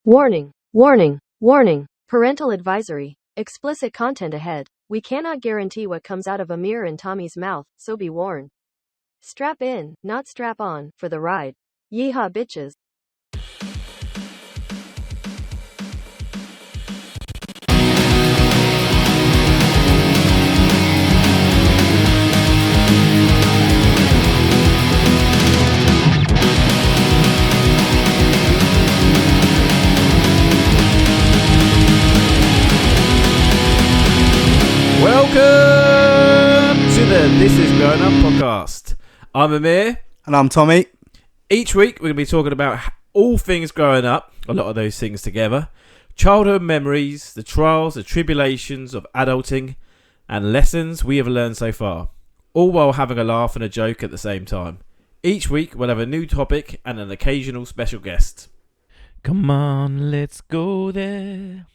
Warning, warning, warning. Parental advisory. Explicit content ahead. We cannot guarantee what comes out of Amir and Tommy's mouth, so be warned. Strap in, not strap on, for the ride. Yeehaw bitches. Welcome to the This Is Growing Up podcast. I'm Amir. And I'm Tommy. Each week we're going to be talking about all things growing up, a lot of those things together, childhood memories, the trials, the tribulations of adulting, and lessons we have learned so far, all while having a laugh and a joke at the same time. Each week we'll have a new topic and an occasional special guest. Come on, let's go there.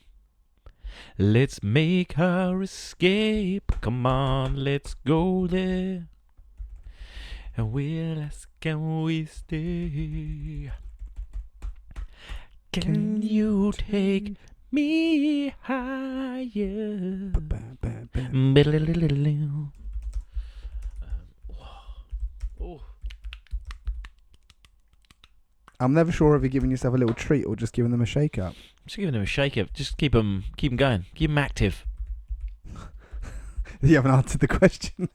Let's make our escape. Come on, let's go there. And we'll ask, can we stay? Can you take me higher? I'm never sure if you're giving yourself a little treat or just giving them a shake up. Just giving them a shake up. Just keep them going. Keep them active. You haven't answered the question.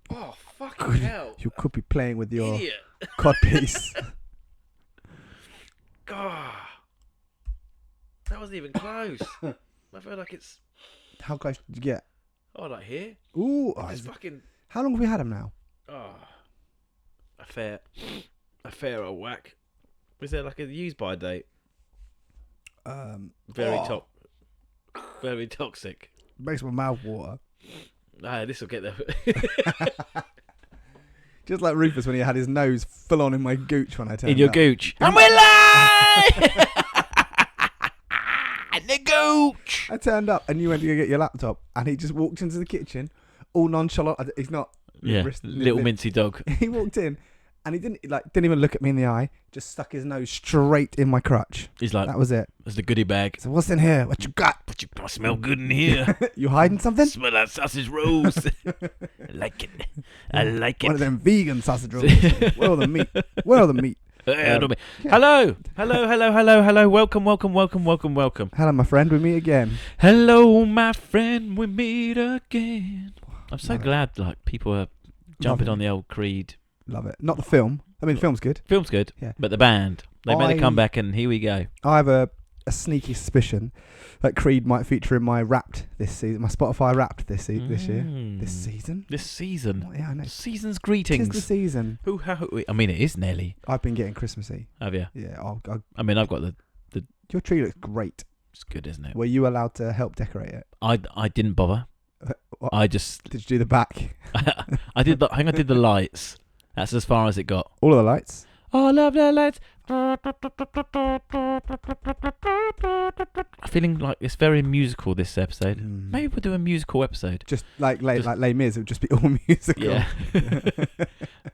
Oh, fucking hell. You could be playing with your Idiot. codpiece. God. That wasn't even close. I feel like it's... How close did you get? Oh, like here? Ooh. It's fucking... How long have we had them now? Oh. A fair old whack. Was there like a use by date? Very toxic. Makes my mouth water. This will get there. Just like Rufus when he had his nose full on in my gooch when I turned In your up. gooch. And we're live! The gooch! I turned up and you went to go get your laptop and he just walked into the kitchen all nonchalant. He's not... Yeah, little mincy dog. He walked in and he didn't even look at me in the eye. Just stuck his nose straight in my crotch. He's like, that was it. That's the goodie bag. So what's in here? What you got? I smell good in here. You hiding something? Smell that sausage rolls. I like it. I like it. One of them vegan sausage rolls. Where all the meat? Where all the meat? Yeah. Hello. Welcome. Hello, my friend. We meet again. Hello, my friend. We meet again. I'm so glad like people are jumping on the old Creed. Love it. Not the film. I mean, the film's good. Film's good, yeah. But the band, they made a comeback and here we go. I have a sneaky suspicion that Creed might feature in my Wrapped this season. My Spotify Wrapped this year. This season? Oh, yeah, I know. Season's greetings. 'Tis the season. I mean, it is nearly. I've been getting Christmassy. Have you? Yeah. I've got the... Your tree looks great. It's good, isn't it? Were you allowed to help decorate it? I didn't bother. Did you do the back? I did the lights. That's as far as it got. All of the lights? Oh, I love the lights. Feeling like it's very musical this episode. Maybe we'll do a musical episode. Just like Les Mis, it would just be all musical. Yeah.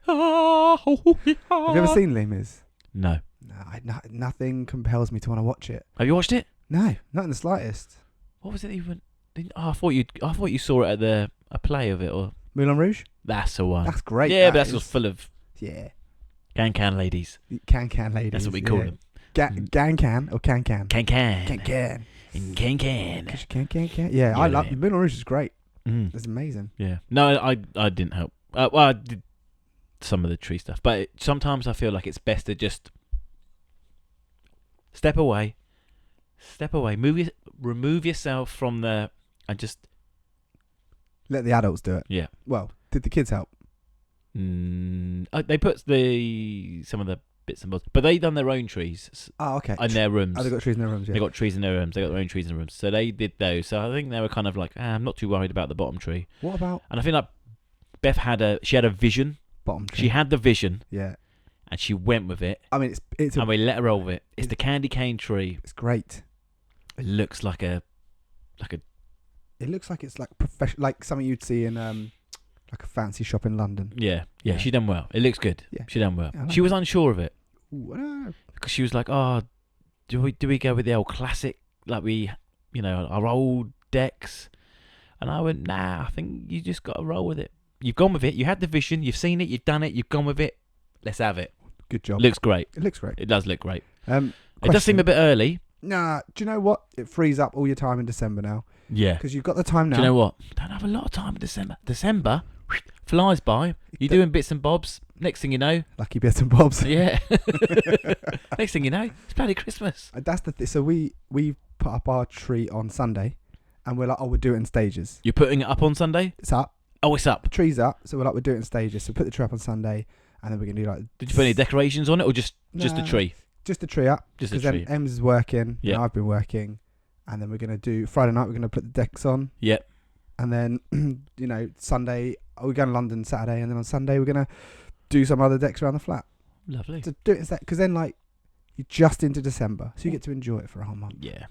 Have you ever seen Les Mis? No. No, nothing compels me to want to watch it. Have you watched it? No, not in the slightest. What was it even? I thought you saw it at a play of it or Moulin Rouge? That's the one. That's great. Yeah, but that's just full of can ladies. Can ladies. That's what we call them. Can or can. Can. Can. Yeah, I love Moulin Rouge is great. It's amazing. Yeah. No, I didn't help. Well, I did some of the tree stuff, but sometimes I feel like it's best to just step away, remove yourself from the and just let the adults do it. Yeah. Well, did the kids help? They put some of the bits and bobs, but they done their own trees. Oh, okay. In their rooms. Oh, they got trees in their rooms. Yeah. They got trees in their rooms. They got their own trees in their rooms. So they did those. So I think they were kind of like, I'm not too worried about the bottom tree. What about? And I think like Beth had a vision. Bottom tree. She had the vision. Yeah. And she went with it. I mean, it's and we let her roll with it. It's the candy cane tree. It's great. It looks like a. It looks like it's like like something you'd see in like a fancy shop in London. Yeah. She done well. It looks good. Yeah. She done well. Yeah, She was unsure of it. Ooh, 'cause she was like, "Oh, do we go with the old classic, like our old decks?" And I went, "Nah, I think you just got to roll with it. You've gone with it. You had the vision. You've seen it. You've done it. You've gone with it. Let's have it." Good job. Looks great. It looks great. It does look great. Question. It does seem a bit early. Nah, do you know what? It frees up all your time in December now. Yeah. Because you've got the time now. Do you know what? Don't have a lot of time in December. December flies by. You're doing bits and bobs. Next thing you know. Lucky bits and bobs. Yeah. Next thing you know, it's bloody Christmas. That's the thing. So we put up our tree on Sunday, and we're like, we'll do it in stages. You're putting it up on Sunday? It's up. Oh, it's up. The tree's up. So we'll do it in stages. So put the tree up on Sunday, and then we're gonna do like. Did you put any decorations on it, or just the tree? Just the tree up. Just the tree. tree. Then Ems is working. Yeah. And I've been working, and then we're gonna do Friday night. We're gonna put the decks on. Yep. And then Sunday we're going to London Saturday, and then on Sunday we're gonna do some other decks around the flat. Lovely. To do it instead, because then you're just into December, so you get to enjoy it for a whole month. Yeah.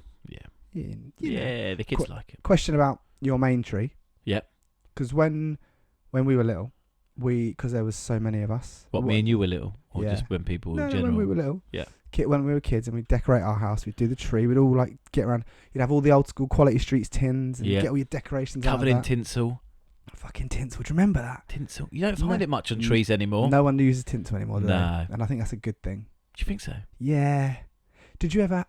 Yeah, The kids like it. Question about your main tree. Yep. Because when we were little, because there was so many of us. What, me and you were little, or Yeah. just when people in No, general? when we were little. Yeah. When we were kids, and we'd decorate our house, we'd do the tree, we'd all like get around. You'd have all the old school Quality Streets tins, and you'd get all your decorations covered out in of that. tinsel. Fucking tinsel. Do you remember that? Tinsel. You don't find it much on trees anymore. No one uses tinsel anymore, do No. they? And I think that's a good thing. Do you think so? Yeah. Did you ever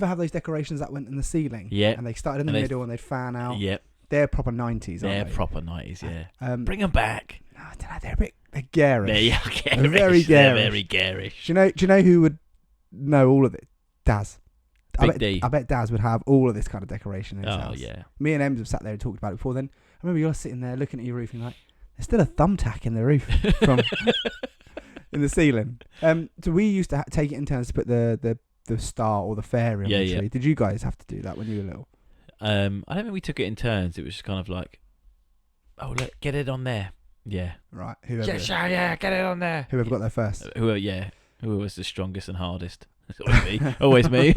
have those decorations that went in the ceiling? Yeah. And they started in the middle and they'd fan out. Yep. They're proper 90s, aren't They're they? proper 90s, yeah. Bring Bring them back. No, I don't know. They're garish. They're They're very They're garish. very garish. Do you know who would know all of it? Daz. Big D. I bet Daz would have all of this kind of decoration in his house. Yeah. Me and Ems have sat there and talked about it before then. I remember you're sitting there looking at your roof and you're like, there's still a thumbtack in the roof from in the ceiling. So we used to take it in turns to put the star or the fairy on the tree. Did you guys have to do that when you were little? I don't think we took it in turns. It was just kind of like, oh look, get it on there. Yeah. Right. Get it on there. Whoever got there first. Whoever was the strongest and hardest. It's always me. Always me.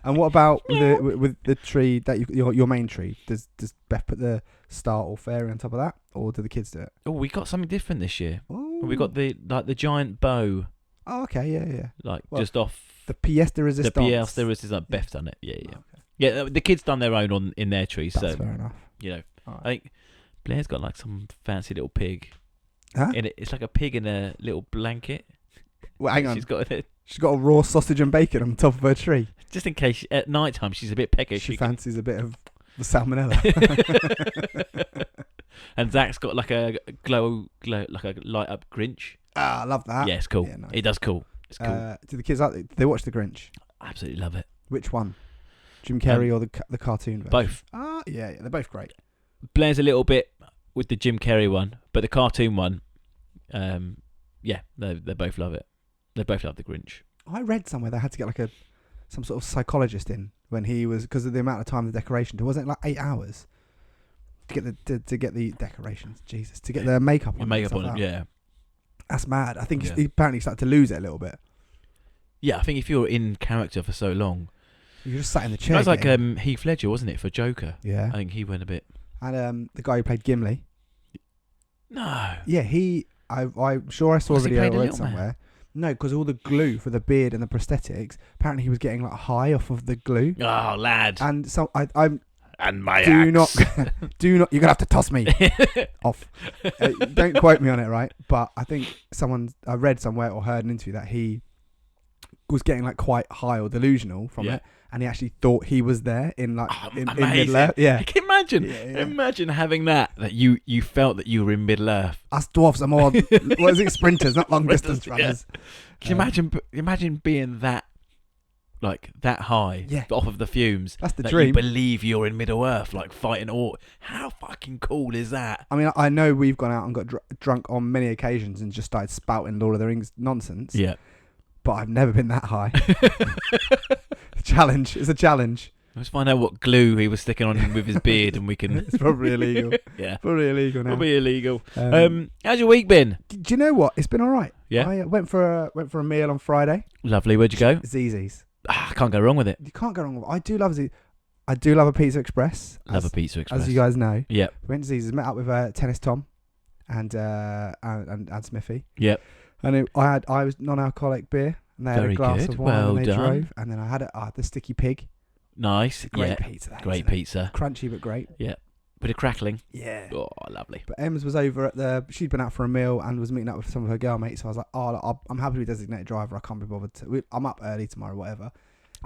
And what about with the tree that your main tree? Does Beth put the star or fairy on top of that, or do the kids do it? Oh, we got something different this year. Ooh. We got the giant bow. Oh, okay, yeah. Just off the pièce de résistance. The pièce de résistance. Beth's done it. Yeah. Oh, okay. Yeah, the kids done their own in their trees. That's so fair enough. Right. Right. I think Blair's got like some fancy little pig. Huh? It's like a pig in a little blanket. Well, hang on. She's got a raw sausage and bacon on top of her tree. Just in case at night time she's a bit peckish. She fancies a bit of the salmonella. And Zach's got like a glow like a light up Grinch. Ah, I love that. Yeah, it's cool. Yeah, nice. It does cool. It's cool. Do the kids they watch the Grinch? Absolutely love it. Which one? Jim Carrey or the cartoon version? Both. Ah, yeah, they're both great. Blair's a little bit with the Jim Carrey one, but the cartoon one, they both love it. They both love the Grinch. I read somewhere they had to get some sort of psychologist in when he was, because of the amount of time the decoration took. Wasn't it like 8 hours to get the decorations? Jesus, to get the makeup on. Makeup on them, yeah. That's mad. I think he apparently started to lose it a little bit. Yeah, I think if you're in character for so long, you just sat in the chair. That was like Heath Ledger, wasn't it, for Joker? Yeah, I think he went a bit. And the guy who played Gimli. No. Yeah, I'm sure I saw a video I read somewhere. Man? No, because all the glue for the beard and the prosthetics, apparently he was getting like high off of the glue. Oh, lad. And so I'm. And my axe. Do not. You're gonna have to toss me off. Don't quote me on it, right? But I think I read somewhere or heard an interview that he was getting like quite high or delusional from it, and he actually thought he was there in in Middle Earth. Yeah, can you imagine? Yeah. Imagine having that you felt that you were in Middle Earth. Us dwarfs are more what is it? Sprinters, not long distance runners. Yeah. Can you imagine being that? Like that high, off of the fumes. That's the dream. You believe you're in Middle Earth, like fighting all. How fucking cool is that? I mean, I know we've gone out and got drunk on many occasions and just started spouting Lord of the Rings nonsense. Yeah, but I've never been that high. Challenge. It's a challenge. Let's find out what glue he was sticking on with his beard, and we can. It's probably illegal. Yeah, probably illegal now. Probably illegal. How's your week been? Do you know what? It's been all right. Yeah, I went for a meal on Friday. Lovely. Where'd you go? Zzz's. I can't go wrong with it. You can't go wrong with it. I do love a Pizza Express. Love a Pizza Express. As you guys know. Yep. Went to Zzz's, met up with Tennis Tom and Smithy. Yep. And I was non-alcoholic beer, And they had Very a glass good. of wine Well and they done. drove. And then I had the sticky pig. Nice. Great Yeah. pizza. That, Great isn't it? pizza. Crunchy but great. Bit of crackling. Yeah. Oh, lovely. But Ems was over at she'd been out for a meal and was meeting up with some of her girl mates. So I was like, I'm happy to be designated driver. I can't be bothered. I'm up early tomorrow, whatever.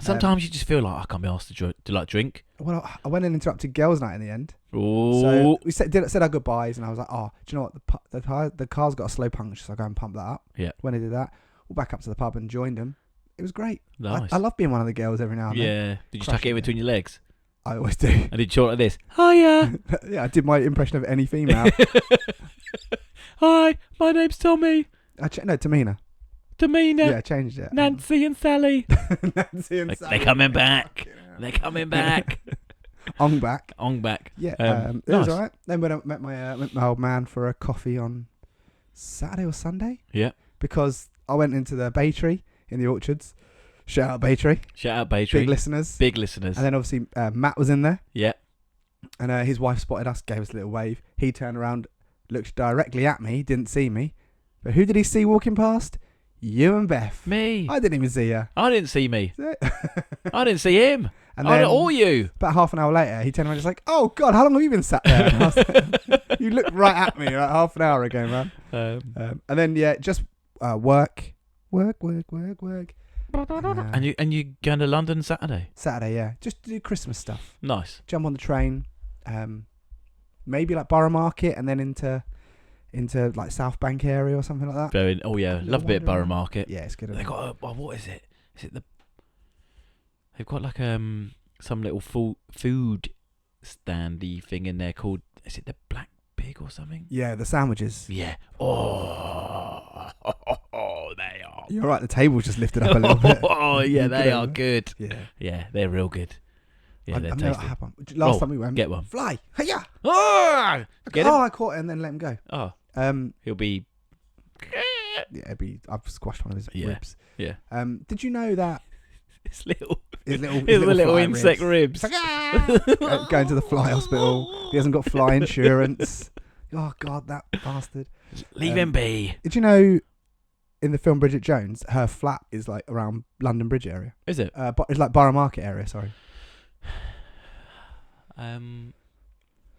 Sometimes you just feel like I can't be asked to drink. Well, I went and interrupted girls' night in the end. Oh. So we said our goodbyes, and I was like, do you know what? The car's got a slow puncture, so I go and pump that up. Yeah. When I did that, we'll back up to the pub and joined them. It was great. Nice. I love being one of the girls every now and then. Yeah. Did you tuck Crushing it in it. between your legs? I always do. And did you talk like this? Hiya. Yeah, I did my impression of any female. Hi, my name's Tommy. No, Tamina. Tamina. Yeah, I changed it. Nancy and Sally. Nancy and Sally. They're coming back. They're coming back. On back. On back. Yeah, it nice. was alright. Then when I met my old man for a coffee on Saturday or Sunday. Yeah. Because I went into the Baytree in the Orchards. Shout out Baytree. Shout out Baytree. Big listeners. Big listeners. And then obviously Matt was in there. Yeah. And his wife spotted us, gave us a little wave. He turned around, looked directly at me, didn't see me. But who did he see walking past? You and Beth. Me. I didn't even see her. I didn't see me. I didn't see him. And I then, or you. about half an hour later, he turned around and was like, oh, God, how long have you been sat there? And I was like, you looked right at me like half an hour ago, man. And then, yeah, just work. And you going to London Saturday? Saturday, yeah. Just to do Christmas stuff. Nice. Jump on the train. Maybe like Borough Market and then into like South Bank area or something like that. Very. Oh yeah, love a bit of Borough Market. Yeah, it's good. They got what is it? Is it the? They've got like some little food standy thing in there called. Is it the Black Pig or something? Yeah, the sandwiches. Yeah. Oh, they are. You're right. The table's just lifted up a little bit. Oh yeah, they are good. Yeah. Yeah, they're real good. Yeah, they're I've never tasty. had one. Last time we went, Get one. fly. Hiya! Oh, get him. I caught it and then let him go. Oh, he'll be. Yeah, I've squashed one of his ribs. Yeah. Did you know that His little his little fly insect ribs. It's like, going to the fly hospital. He hasn't got fly insurance. Oh God, that bastard. Leave him be. Did you know in the film Bridget Jones, her flat is like around London Bridge area? Is it? But it's like Borough Market area. Sorry.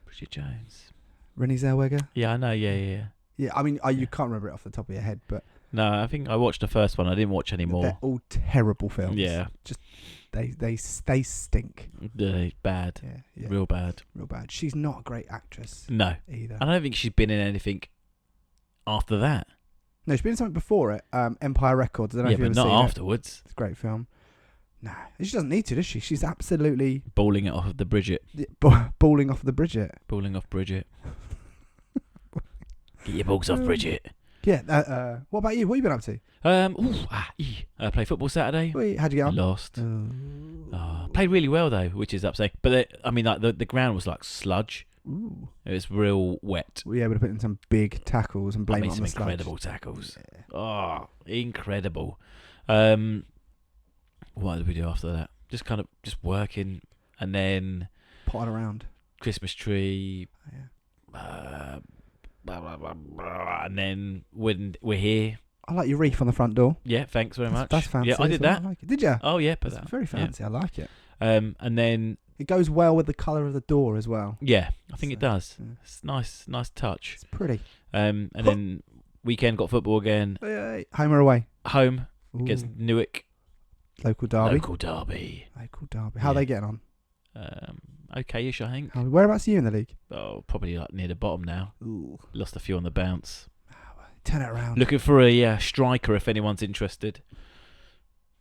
Bridget Jones. Renée Zellweger. Yeah, I know. Yeah. Yeah, I mean, you can't remember it off the top of your head, but No, I think I watched the first one. I didn't watch any more. they're all terrible films. Yeah. Just they stink. They're bad. Yeah. Real bad. Real bad. She's not a great actress No. either. I don't think she's been in anything after that. No, she's been in something before it. Empire Records. I don't know Yeah, if you've but ever not seen afterwards. it. It's a great film. No, she doesn't need to, does she? She's absolutely Balling it off of the Bridget. balling off the Bridget. Balling off Bridget. Get your balls off Bridget. Yeah. What about you? What have you been up to? Play football Saturday. How'd you get on? Lost. Played really well though, which is upsetting. But the ground was like sludge. Ooh. It was real wet. Were you able to put in some big tackles and blame it on some the sludge? incredible tackles. Yeah. Oh, incredible. What did we do after that? Just working, and then Potting around. Christmas tree. Oh, yeah. Blah, blah, blah, blah, and then when we're here. I like your wreath on the front door. Yeah, thanks very much. That's fancy. Yeah, I did that. I like it. Did you? Oh yeah, but That's very fancy. Yeah. I like it. And then It goes well with the colour of the door as well. yeah, I think it So, does. yeah. It's nice touch. It's pretty. And then weekend got football again. Hey. Home or away? Home against Ooh. Newark. Local derby. Local derby. Local derby. How are Yeah. they getting on? Okay-ish, I think. Whereabouts are you in the league? Oh, probably like near the bottom now. Ooh. Lost a few on the bounce. Turn it around. Looking for a striker if anyone's interested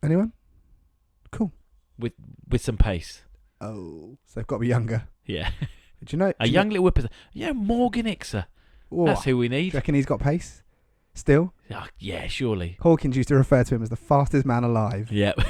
Anyone? Cool. with some pace. Oh. So they've got to be younger. Yeah, Do you know? a young little whipper. Yeah, Morgan Ixer. That's who we Do you need. reckon he's got pace? Still? Yeah, surely. Hawkins used to refer to him as the fastest man alive. Yeah, Do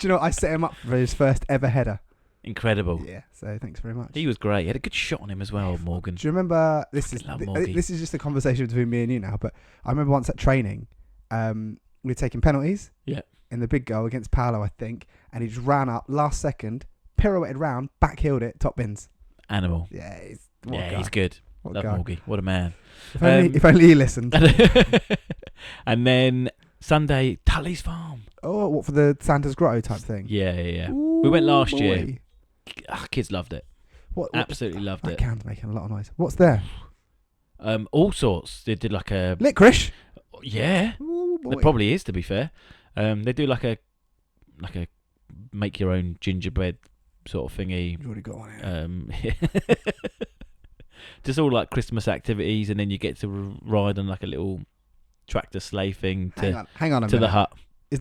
you know what? I set him up for his first ever header. incredible. Yeah, so thanks very much. He was great. He had a good shot on him as well, Morgan. Do you remember, this is Fucking love Morgie. this is just a conversation between me and you now, but I remember once at training, we were taking penalties. Yeah. In the big goal against Paolo, I think, and he just ran up last second, pirouetted round, backheeled it, top bins. Animal. Yeah, He's good. What Love a guy. Morgie. What a man. If only he listened. And then Sunday, Tully's Farm. Oh, what, for the Santa's Grotto type thing? Yeah. Ooh, We went last boy. year. Kids loved it. What Absolutely loved that it. can's making a lot of noise. What's there? All sorts. They did like a... Licorice? Yeah. Ooh, boy. There probably is, to be fair. They do like a make your own gingerbread sort of thingy. You've already got one here. Just all like Christmas activities, and then you get to ride on like a little tractor sleigh thing Hang on a to minute. the hut. Is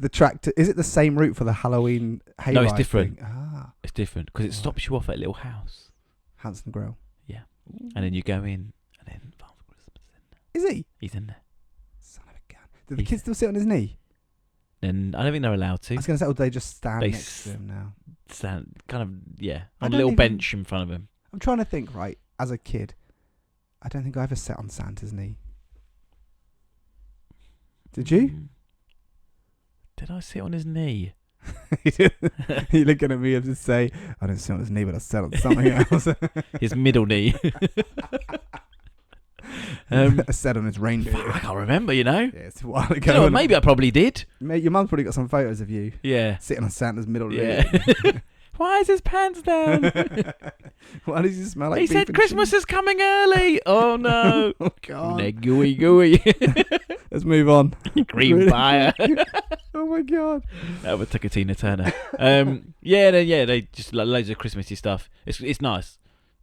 it the same route for the Halloween hayride? No, it's different. thing? Ah, It's different because it stops you off at a little house, Hanson Grill. Yeah. And then you go in, and then Father Christmas is in there. Is he? He's in there. Son of a gun. Do the kids still sit on his knee? And I don't think they're allowed to. I was going to say, or do they just stand They next to him now? Stand kind of I on a don't little even- bench in front of him. I'm trying to think, right, as a kid, I don't think I ever sat on Santa's knee. Did you? Did I sit on his knee? You're looking at me as to say, I didn't sit on his knee, but I sat on something else. His middle knee. I sat on his reindeer. I can't remember, you know. Yeah, it's a while Do ago. you know what, maybe I probably did. Mate, your mum's probably got some photos of you Yeah. sitting on Santa's middle Yeah. Why is his pants down? Why does he smell like He beef said and Christmas cheese? is coming early. Oh no. Oh, God. Gooey. Let's move on. Green fire. Oh, my God. That would take a Tina Turner. They just like loads of Christmassy stuff. It's nice.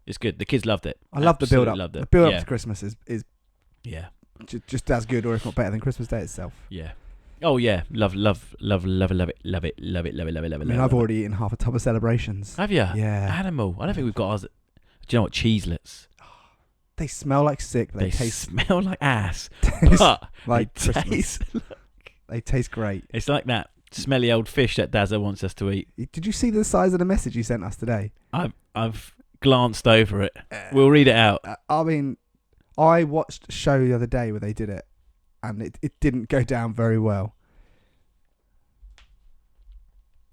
It's good. The kids loved it. I love the Absolutely build-up. Loved it. The build-up Yeah. to Christmas is Yeah. just as good, or if not better, than Christmas Day itself. Yeah. Oh yeah. Love it. I mean, I've already eaten half a tub of celebrations. Have you? Yeah. Animal. I don't think we've got ours. Do you know what? Cheeselets. They smell like sick, but They they taste smell like ass. taste But like they Christmas. taste. They taste great. It's like that smelly old fish that Dazza wants us to eat. Did you see the size of the message you sent us today? I've glanced over it. We'll read it out. I mean, I watched a show the other day where they did it, and it didn't go down very well.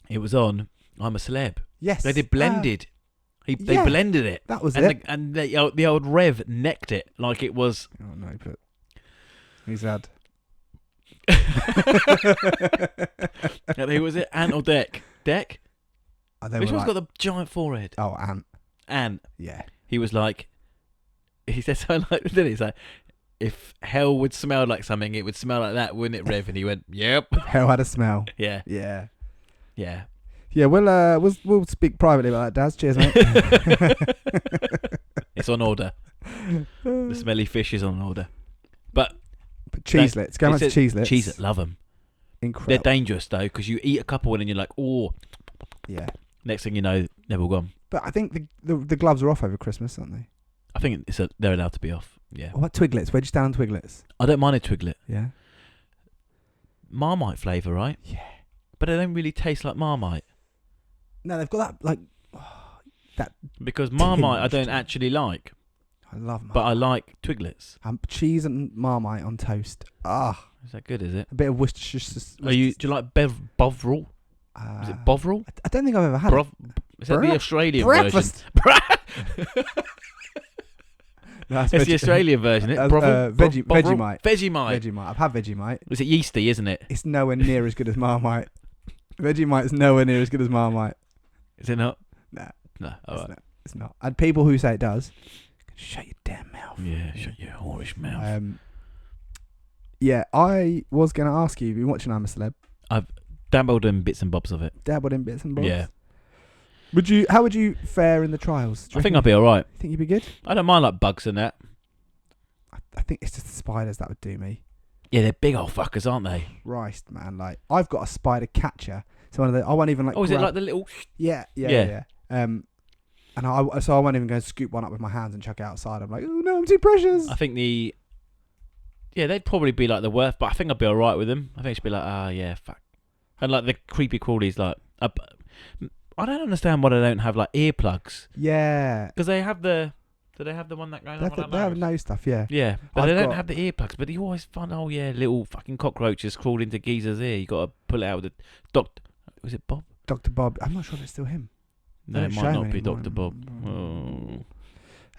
It was on I'm a Celeb. Yes. They did blended. They yeah. blended it. That was And it. the old Rev necked it like it was. Oh, no, but he's had. And who was it? Ant or Deck? Deck? They Which were one's like, got the giant forehead? Oh, Ant. Ant. Yeah. He was like, he said something like, didn't he? He's like, if hell would smell like something, it would smell like that, wouldn't it, Rev? And he went, yep. Hell had a smell. Yeah. Yeah. Yeah. Yeah, we'll speak privately about that, Daz. Cheers, mate. It's on order. The smelly fish is on order. But cheeselets. Going back to cheeselets. Cheeselets, love them. Incredible. They're dangerous though, because you eat a couple and then you're like, oh. Yeah. Next thing you know, they're all gone. But I think the gloves are off over Christmas, aren't they? I think they're allowed to be off. Yeah. What about Twiglets? Where'd you stand on Twiglets? I don't mind a Twiglet. Yeah. Marmite flavour, right? Yeah. But they don't really taste like Marmite. No, they've got that, like, that. Because Marmite I Tinged. don't actually like. I love Marmite. But I like Twiglets. Cheese and Marmite on toast. Ah. Is that good, is it? A bit of Worcestershire. Do you like Bovril? Is it Bovril? I don't think I've ever had it. Is that the Australian Breakfast. version? No, It's the Australian version, isn't it? Vegemite. Vegemite. Vegemite. I've had Vegemite. Is it yeasty, isn't it? It's nowhere near as good as Marmite. Vegemite is nowhere near as good as Marmite. Is it not? Nah. No. All right. It's not. And people who say it does, shut your damn mouth. Yeah, shut your whorish mouth. Yeah, I was going to ask you, have you been watching I'm a Celeb? I've dabbled in bits and bobs of it. Dabbled in bits and bobs? Yeah. How would you fare in the trials? I think I'd be alright. You think you'd be good? I don't mind like bugs and that. I think it's just the spiders that would do me. Yeah, they're big old fuckers, aren't they? Christ, man. Like, I've got a spider catcher. So one of the, I won't even like. Oh, is it grab- like the little... Yeah. And I won't even go scoop one up with my hands and chuck it outside. I'm like, oh no, I'm too precious. I think they'd probably be like the worst, but I think I'd be alright with them. I think it'd be like, yeah, fuck. And like the creepy crawlies, like... I don't understand why they don't have like earplugs. Yeah. Because they have the... Do they have the one that goes on They have nose stuff, yeah. Yeah, but I've they don't got- have the earplugs. But you always find, oh yeah, little fucking cockroaches crawled into Geezer's ear. You got to pull it out with the doctor. Was it Bob? Dr. Bob. I'm not sure if it's still him. No, They it don't might show not him be anymore. Dr. Bob. Oh,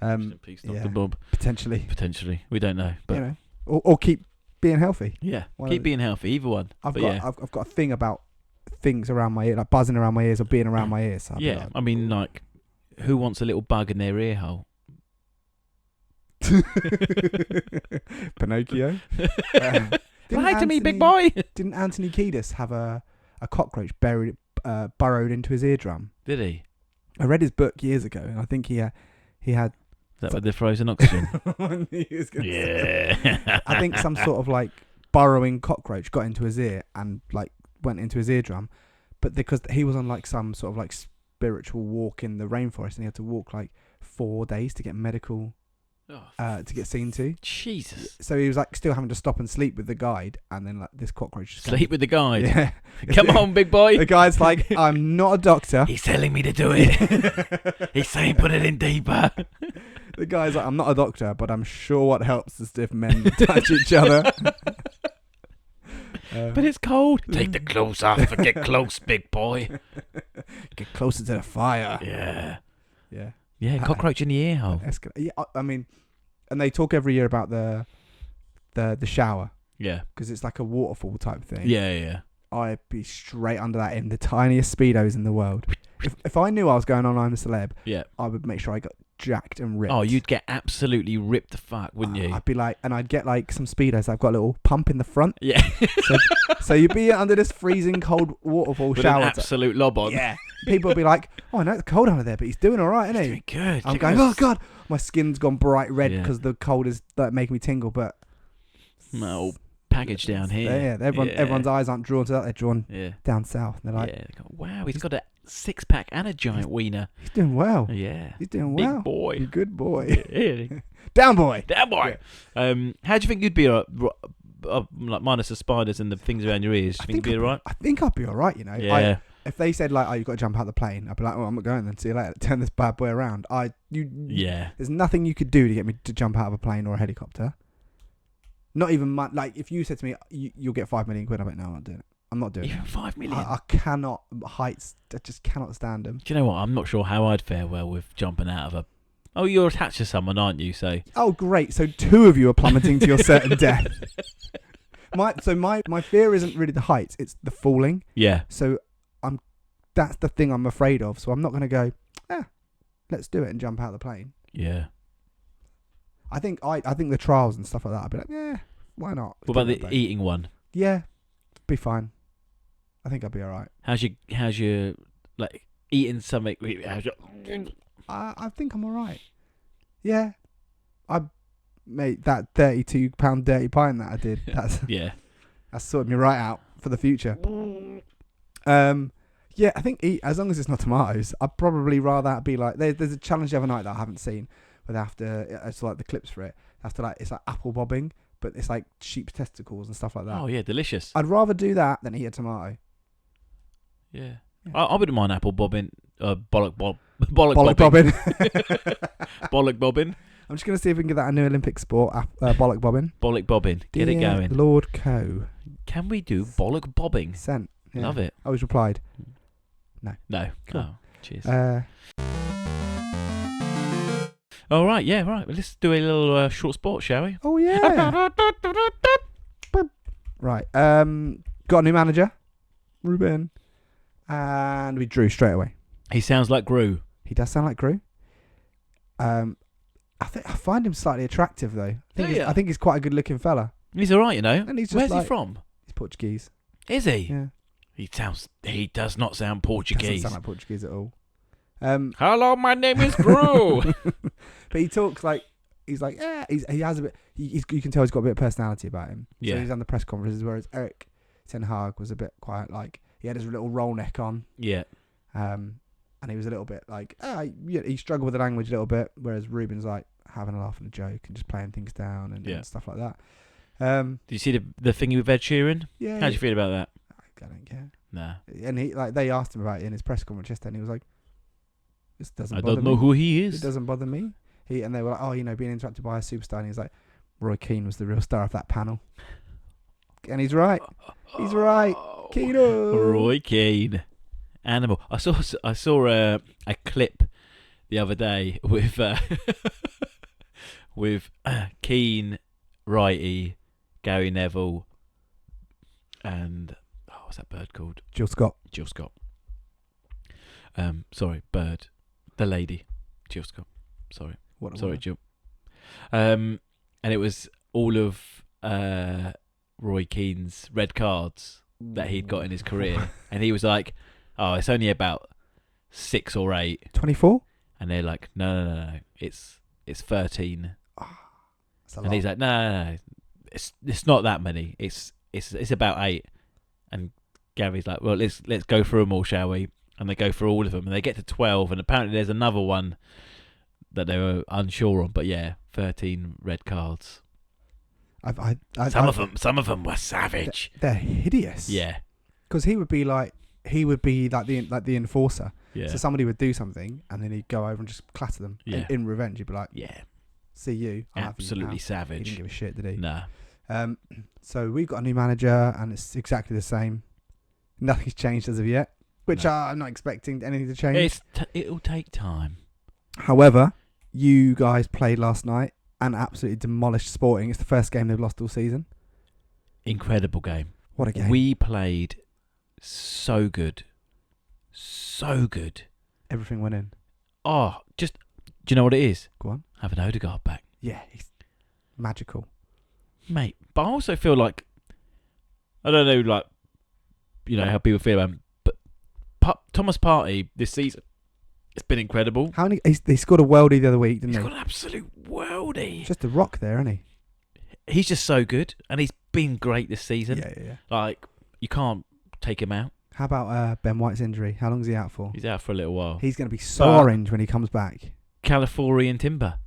rest in peace, Dr. yeah. Bob. Potentially. Potentially, we don't know. But You know, or keep being healthy. Yeah, One keep of being healthy. Either one. I've But got yeah, I've got a thing about things around my ear, like buzzing around my ears or being around my ears. So I'll be yeah. like, I mean, like, who wants a little bug in their ear hole? Pinocchio. Fly to me, big boy. Didn't Anthony Kiedis have a cockroach burrowed into his eardrum? Did he? I read his book years ago, and I think he had. Is that with the frozen oxygen? He was gonna Yeah. I think some sort of like burrowing cockroach got into his ear and like went into his eardrum, but because he was on like some sort of like spiritual walk in the rainforest, and he had to walk like 4 days to get medical to get seen to. Jesus. So he was like still having to stop and sleep with the guide, and then like this cockroach just Sleep with the guide. Yeah. Come on, big boy. The guy's like, I'm not a doctor. He's telling me to do it. He's saying put it in deeper. The guy's like, I'm not a doctor, but I'm sure what helps is if men touch each other. But it's cold. Take the clothes off and get close, big boy. Get closer to the fire. Yeah. Yeah. Yeah, cockroach in the ear hole. Yeah, I mean, and they talk every year about the shower Yeah. because it's like a waterfall type thing. Yeah. I'd be straight under that in the tiniest speedos in the world. If I knew I was going on I'm a Celeb, Yeah. I would make sure I got jacked and ripped. Oh, you'd get absolutely ripped the fuck, wouldn't you? I'd be like, and I'd get like some speedos that've got a little pump in the front. Yeah. So you'd be under this freezing cold waterfall With shower. an absolute lob on. Yeah. People would be like, oh, I know it's cold under there, but he's doing all right, isn't he? Doing good. I'm going, oh God, my skin's gone bright red because the cold is like making me tingle. But no package down here. Yeah, everyone's eyes aren't drawn to that; they're drawn Yeah. down south. And they're like, Yeah. They go, wow, he's got a 6-pack and a giant wiener. he's doing well. Yeah. He's doing Big well. boy. Good boy. Yeah. Down boy. Damn boy. How do you think you'd be like minus the spiders and the things around your ears? Do you think you'd be alright? I think I'd be all right. You know. Yeah. If they said like, oh, you've got to jump out the plane, I'd be like, oh, I'm not going then. See you later. Turn this bad boy around. Yeah. There's nothing you could do to get me to jump out of a plane or a helicopter. Not even like if you said to me, you'll get 5 million quid. I'm like, no, I'm not doing it. I'm not doing Even it. 5 million. I cannot heights. I just cannot stand them. Do you know what? I'm not sure how I'd fare well with jumping out of a. Oh, you're attached to someone, aren't you? So. Oh, great. So 2 of you are plummeting to your certain death. My fear isn't really the heights; it's the falling. Yeah. So that's the thing I'm afraid of. So I'm not going to go. Let's do it and jump out of the plane. Yeah. I think the trials and stuff like that. I'd be like, yeah, why not? What about the eating one? Yeah, be fine. I think I'll be all right. How's your like eating something? I think I'm all right. Yeah, I made that £32 dirty pint that I did. That's sorted me right out for the future. Yeah, I think as long as it's not tomatoes, I'd probably rather be like there's a challenge the other night that I haven't seen, where they have to it's like the clips for it. They have to it's like apple bobbing, but it's like sheep's testicles and stuff like that. Oh yeah, delicious. I'd rather do that than eat a tomato. Yeah. I wouldn't mind apple bobbing. Bollock bobbing. Bollock bobbing. I'm just gonna see if we can get that a new Olympic sport. Bollock bobbing. Bollock bobbing. Get it going. Lord Co. Can we do bollock bobbing? Sent. Yeah. Love it. I was replied. No. Cool. Oh, cheers. All right. Yeah. Right. Well, let's do a little short sport, shall we? Oh yeah. Right. Got a new manager, Ruben, and we drew straight away. He sounds like Gru. He does sound like Gru. I find him slightly attractive though. I think he's quite a good-looking fella. He's all right, you know. And he's just Where's he from? He's Portuguese. Is he? Yeah. He does not sound Portuguese. Doesn't sound like Portuguese at all. Hello, my name is Gru. But he talks like he's like he has a bit. You can tell he's got a bit of personality about him. Yeah. So he's on the press conferences, whereas Erik Ten Hag was a bit quiet. Like he had his little roll neck on. Yeah. And he was a little bit like he struggled with the language a little bit, whereas Ruben's like having a laugh and a joke and just playing things down and stuff like that. Did you see the thingy with Ed Sheeran? Yeah. How do you feel about that? I don't care. Nah. And they asked him about it in his press conference yesterday, and he was like, "This doesn't. I bother don't know me. who he is. It doesn't bother me." And they were like, "Oh, being interrupted by a superstar." And he's like, "Roy Keane was the real star of that panel," and he's right. He's right. Keano. Roy Keane, animal. I saw a clip the other day with with Keane, righty, Gary Neville, and what's that bird called? Jill Scott. Jill Scott. Sorry, bird. The lady, Jill Scott. Sorry, What? Jill. And it was all of Roy Keane's red cards that he'd got in his career, and he was like, "Oh, it's only about 6 or 8." 24. And they're like, "No, it's 13." That's a And lot. he's like, "No, it's not that many. It's about 8." And Gary's like, "Well, let's go through them all, shall we?" And they go through all of them, and they get to 12, and apparently there's another one that they were unsure on. But yeah, 13 red cards. Some of them were savage. They're hideous. Yeah, Because he would be like the enforcer. yeah, So somebody would do something, and then he'd go over and just clatter them. Yeah. In revenge, he'd be like, yeah. "See you." I'll have you Absolutely now." He savage. didn't give a shit, did he? Nah. So we've got a new manager, and it's exactly the same. Nothing's changed as of yet, which No. I'm not expecting anything to change. It'll take time. However, you guys played last night and absolutely demolished Sporting. It's the first game they've lost all season. Incredible game. What a game! We played so good. So good. Everything went in. Oh, do you know what it is? Go on. Having Odegaard back. Yeah, he's magical. Mate, but I also feel like, I don't know, like, you know, how people feel about him, but Thomas Partey this season, it's been incredible. How many? He scored a worldie the other week, didn't He's he? got an absolute worldie. Just a rock there, isn't he? He's just so good, and he's been great this season. Yeah. Like, you can't take him out. How about Ben White's injury? How long is he out for? He's out for a little while. He's going to be so But- orange when he comes back. Californian timber.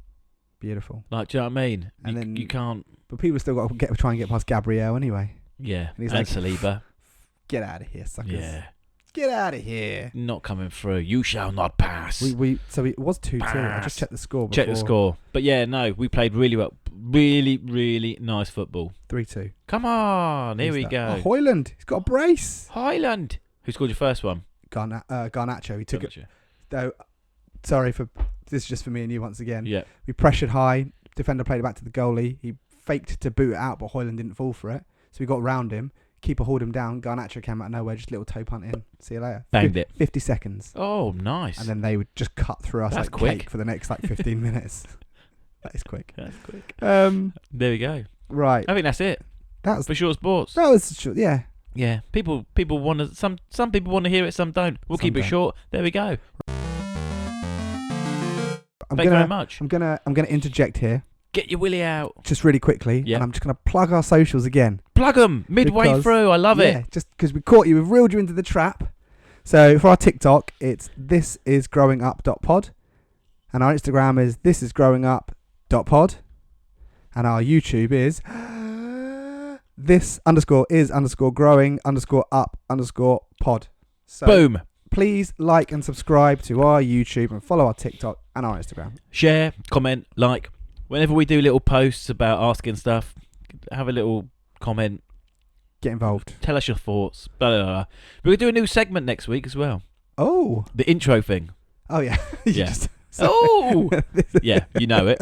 Beautiful. Like, do you know what I mean? And then- you can't. But people still got to try and get past Gabrielle anyway. Yeah. And he's And like, Saliba. Get out of here, suckers. Yeah. Get out of here. Not coming through. You shall not pass. So it was 2-2. I just checked the score before. Check the score. But yeah, no, we played really well. Really, really nice football. 3-2. Come on, here Who's we that? go. Oh, Hoyland. He's got a brace. Highland. Who scored your first one? Garnacho. He took it. Gotcha. Though, sorry for this is just for me and you once again. Yeah. We pressured high. Defender played it back to the goalie. He faked to boot it out, but Hoyland didn't fall for it. So we got round him. Keeper hauled him down. Garnacho came out of nowhere, just a little toe punt in. See you later. Banged it. 50 seconds. Oh, nice. And then they would just cut through us That's like quick. cake for the next 15 minutes. That is quick. That's quick. There There we go. Right. I think that's it That was for short sports. yeah. Yeah. People want to. Some people want to hear it. Some don't. We'll Some keep it don't. short. There we go. I'm Thank you very much. I'm gonna interject here Get your willy out. just really quickly, Yeah. and I'm just gonna plug our socials again. Plug them midway Because- through. I love Yeah, it. just because we caught you, we've reeled you into the trap. So for our TikTok, it's thisisgrowingup.pod, and our Instagram is thisisgrowingup.pod, and our YouTube is this_is_growing_up_pod. So Boom. please like and subscribe to our YouTube and follow our TikTok and our Instagram. Share, comment, like. Whenever we do little posts about asking stuff, have a little comment. Get involved. Tell us your thoughts. Blah, blah, blah. We're going to do a new segment next week as well. Oh. The intro thing. Oh, yeah. You Yeah. just- Oh! Yeah, you know it.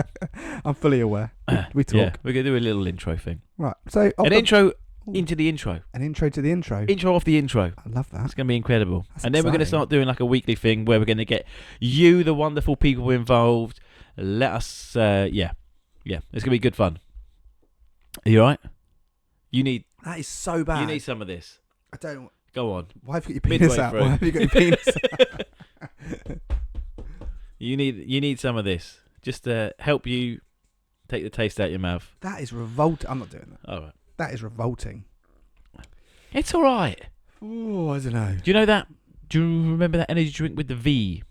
I'm fully aware. We talk. Yeah, we're going to do a little intro thing. Right. So An intro into the intro. An intro to the intro. Intro off the intro. I love that. It's going to be incredible. That's and then we're going to exciting. start doing like a weekly thing where we're going to get you, the wonderful people involved. Let us, yeah. It's going to be good fun. Are you all right? You need That is so bad. You need some of this. I don't. Go on. Why have you got your penis Midway out? through. Why have you got your penis out? You need some of this just to help you take the taste out of your mouth. That is revolting. I'm not doing that. All right. That is revolting. It's all right. Oh, I don't know. Do you know that? Do you remember that energy drink with the V?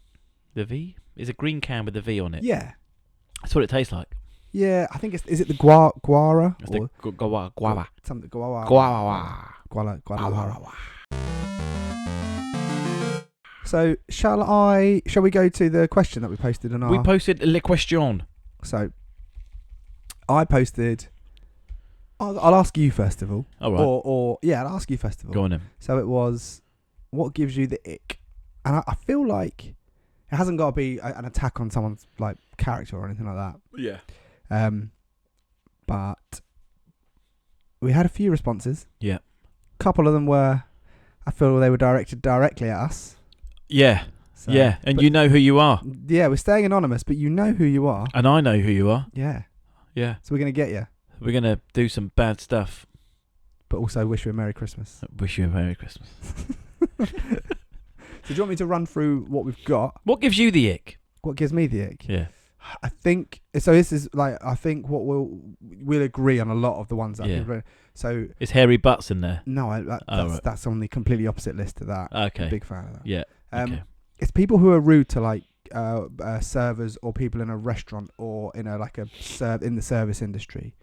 The V? It's a green can with the V on it. Yeah. That's what it tastes like. Yeah, I think is it the guara? It's the guava. Something guava. Guava. Guava. So shall we go to the question that we posted on our... We posted Le Question. So I posted... I'll ask you first of all. All right. Or yeah, I'll ask you first of all. Go on then. So it was, what gives you the ick? And I feel like it hasn't got to be an attack on someone's like character or anything like that. Yeah. But we had a few responses. Yeah. A couple of them were, I feel they were directed directly at us. Yeah. So, Yeah. And but- you know who you are. Yeah, we're staying anonymous, but you know who you are. And I know who you are. Yeah. Yeah. So we're going to get you. We're going to do some bad stuff. But also wish you a Merry Christmas. Wish you a Merry Christmas. So do you want me to run through what we've got? What gives you the ick? What gives me the ick? Yeah. I think so. This is like, I think what we'll agree on a lot of the ones that Yeah. so Is hairy butts in there? no, right. that's on the completely opposite list to that. Okay. I'm a big fan of that. Yeah. Okay. It's people who are rude to like servers or people in a restaurant or in a like in the service industry.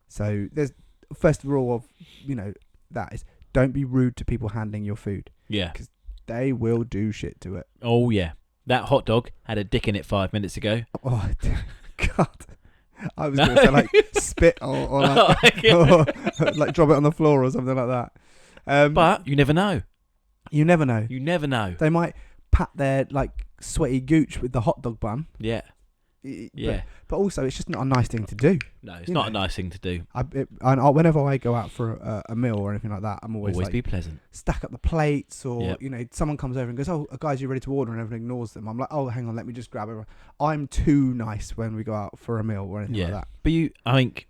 So there's first rule of that is don't be rude to people handling your food. Yeah. They will do shit to it. Oh yeah. That hot dog had a dick in it 5 minutes ago. Oh God! I was going to say like spit or like, or like drop it on the floor or something like that. But you never know. You never know. You never know. They might pat their like sweaty gooch with the hot dog bun. Yeah. Yeah. But also, it's just not a nice thing to do. No, it's not a nice thing to do. Whenever I go out for a meal or anything like that, I'm always like, be pleasant. stack up the plates, or Yep. someone comes over and goes, "Oh, guys, you ready to order?" and everyone ignores them. I'm like, "Oh, hang on, let me just grab it." I'm too nice when we go out for a meal or anything like that. But I think,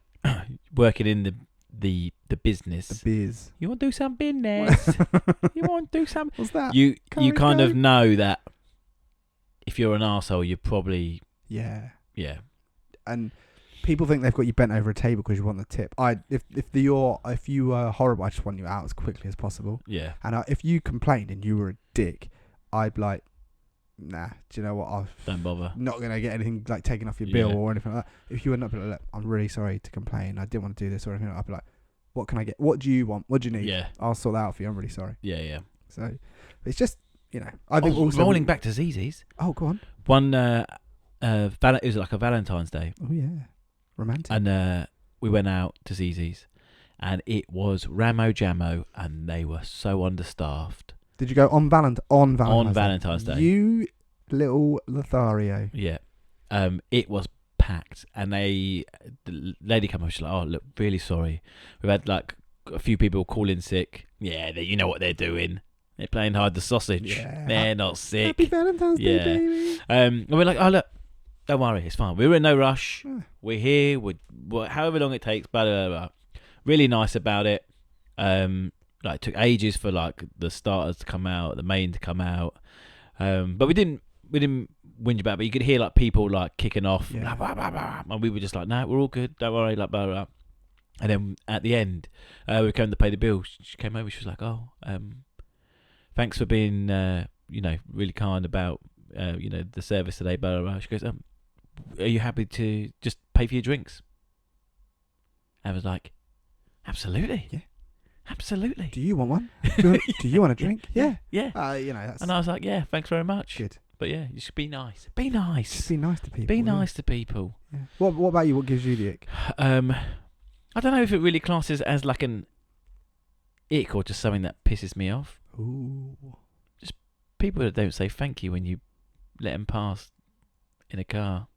working in the business, The beers. you want to do some business. You want to do some. What's that? You Curry kind of goat? know that if you're an arsehole, you're probably Yeah. And people think they've got you bent over a table because you want the tip. If you were horrible, I just want you out as quickly as possible. Yeah. And if you complained and you were a dick, I'd be like, nah. Do you know what? I'm Don't bother. not gonna get anything like taken off your bill Yeah. or anything like that. If you would not be like, look, I'm really sorry to complain. I didn't want to do this or anything. I'd be like, what can I get? What do you want? What do you need? Yeah. I'll sort that out for you. I'm really sorry. Yeah. So it's just I think also rolling back to ZZ's. Oh, go on. One it was like a Valentine's Day, Oh yeah, romantic. and we went out to ZZ's, and it was Ramo Jammo, and they were so understaffed. Did you go on Valentine's Day? You little Lothario. Yeah. It was packed, and the lady came up, she's like, "Oh, look, really sorry. We've had like a few people call in sick. Yeah, you know what they're doing. They're playing hide the sausage. Yeah. They're not sick." Happy Valentine's Day, Yeah. baby. And we're like, "Oh, look, don't worry, it's fine. We're in no rush. Yeah. We're here. However long it takes. Blah, blah, blah, blah." Really nice about it. Like it took ages for like the starters to come out, the main to come out. But we didn't whinge about it. But you could hear like people like kicking off. Yeah. Blah, blah, blah, blah. And we were just like, "No, we're all good. Don't worry." Like blah, blah, blah. And then at the end, we came to pay the bill. She came over. She was like, "Oh, thanks for being really kind about the service today." Blah, blah, blah. She goes, "Are you happy to just pay for your drinks?" I was like, "Absolutely, Yeah. absolutely." Do you want one? Do you want a drink? Yeah. Yeah. That's And I was like, "Yeah, thanks very much." good. But yeah, you should be nice. Be nice. Just be nice to people. Be yeah. nice to people. Yeah. What about you? What gives you the ick? I don't know if it really classes as like an ick or just something that pisses me off. Ooh. People that don't say thank you when you let them pass in a car.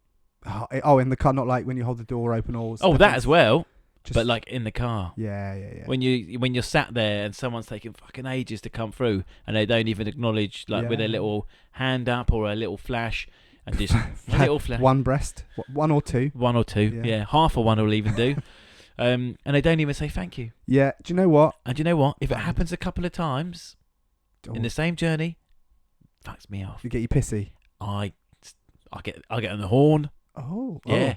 Oh, in the car, not like when you hold the door open or. Oh, that as well. Just, But like in the car. Yeah. When you're sat there and someone's taking fucking ages to come through and they don't even acknowledge like with a Yeah. little hand up or a little flash and just a little flash. One breast, one or two. One or two. Yeah. Yeah. Half of one will even do. And they don't even say thank you. Yeah. Do you know what? And you know what? If it Bad. happens a couple of times in the same journey, fucks me off. You get you pissy. I get on the horn. Oh. Yeah.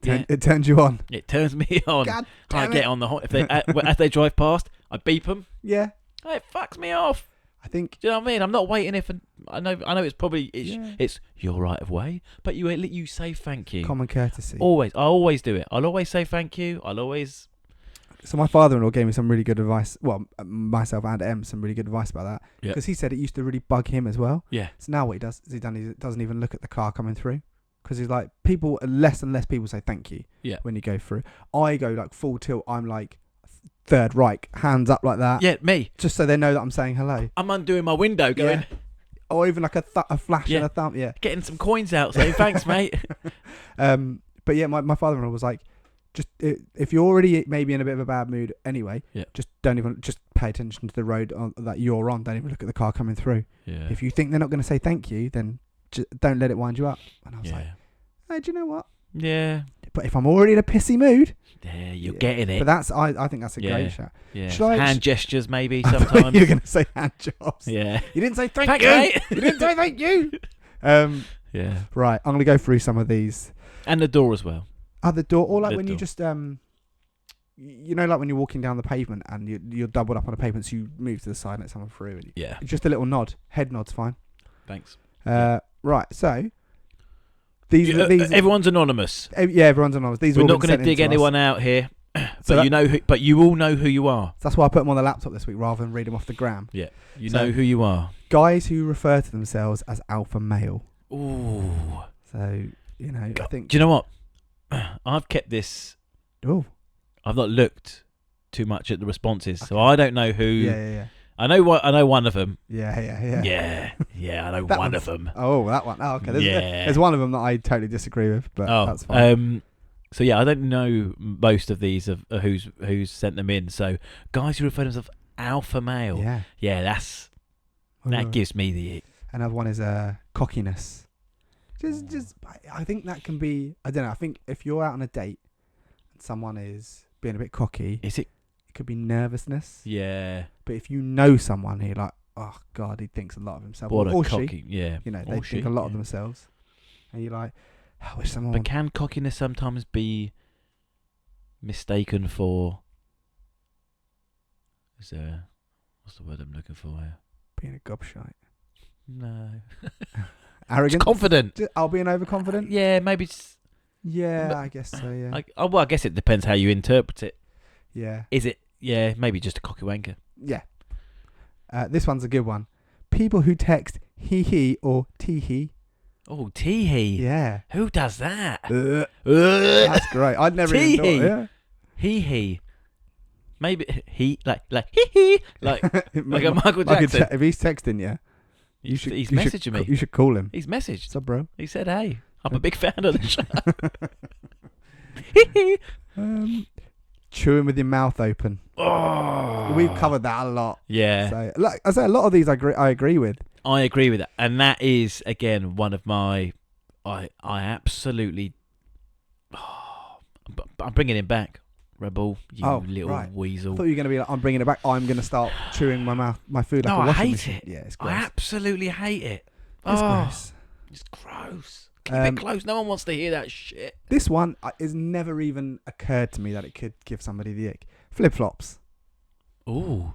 Yeah. It turns you on. It turns me on. God I damn get it. on the horn. If they as they drive past, I beep them. Yeah. It fucks me off. I think. Do you know what I mean? I'm not waiting if I know it's probably Yeah. it's your right of way, but you say thank you. Common courtesy. I always do it. I'll always say thank you. I'll always. So my father-in-law gave me some really good advice. Well, myself and Em some really good advice about that. Yeah. Because he said it used to really bug him as well. Yeah. So now what he does is he doesn't even look at the car coming through. Because he's like, less and less people say thank you when you go through. I go like full tilt. I'm like Third Reich, hands up like that. Yeah, me. Just so they know that I'm saying hello. I'm undoing my window going. Yeah. Or even like a flash and a thumb. Yeah. Getting some coins out saying thanks, mate. But yeah, my father-in-law was like, just if you're already maybe in a bit of a bad mood anyway, Yeah. just pay attention to the road that you're on. Don't even look at the car coming through. Yeah. If you think they're not going to say thank you, then don't let it wind you up. And I was like, Yeah. hey, do you know what? Yeah. But if I'm already in a pissy mood, Yeah, you're getting it. But I think that's a great shot. Yeah. Should I- Hand gestures maybe I thought sometimes. you're going to say hand jobs. Yeah. You didn't say thank Thanks, you. mate. You didn't say thank you. Yeah. Right, I'm going to go through some of these. And the door as well. The door, or like The when you door. just you know, like when you're walking down the pavement and you're doubled up on a pavement, so you move to the side and let someone through. And Yeah. just a little nod, head nod's fine. Thanks. Right, so these Everyone's anonymous. everyone's anonymous. These We're are all not been going sent to dig in to us. anyone out here. So that- but you all know who you are. That's why I put them on the laptop this week rather than read them off the gram. Yeah. You So- know who you are. Guys who refer to themselves as alpha male. Ooh. So you know, I think. Do you know what? I've kept this. Oh, I've not looked too much at the responses, so I don't know who. yeah. I know one of them. Yeah. Yeah, I know That one one's- of them. Oh, that one. Oh, okay. Yeah. There's one of them that I totally disagree with, but that's fine. So yeah, I don't know most of these of who's sent them in. So guys who refer to themselves alpha male. Yeah. That gives me the. Another one is cockiness. Just I think that can be. I don't know. I think if you're out on a date and someone is being a bit cocky, Is it? it could be nervousness. Yeah. But if you know someone who, like, oh god, he thinks a lot of himself, What a or cocky. she, Yeah. you know, Or they she, think a lot of yeah. themselves, and you're like, I wish someone. But can cockiness sometimes be mistaken for? Is there? What's the word I'm looking for here? being a gobshite, No. arrogant, Confident. I'll be an overconfident. Yeah, maybe. Yeah, But- I guess so. Yeah, I guess it depends how you interpret it. yeah, Is it? Yeah, maybe just a cocky wanker. yeah. This one's a good one. People who text he or tee. Oh, tee-hee. Yeah, Who does that? that's great. I'd never even thought. Tee-hee. Yeah. He. Maybe he like hee like a Michael Jackson. If he's texting you, you should. He's you should messaging me. You should call him. He's messaged. What's up, bro? He said, "Hey, I'm a big fan of the show." Chewing with your mouth open. Oh, We've covered that a lot. Yeah, So, like I say, a lot of these I agree with. I agree with that, and that is again one of my. I absolutely. I'm bringing him back, Rebel. You little right. I weasel. thought you were going to be like, I'm bringing it back. I'm going to start chewing my food like No, a I washing hate machine. it. Yeah, it's I gross. absolutely hate it. It's Oh, gross. It's gross. Keep it close. No one wants to hear that shit. This one has never even occurred to me that it could give somebody the ick. Flip flops. Ooh.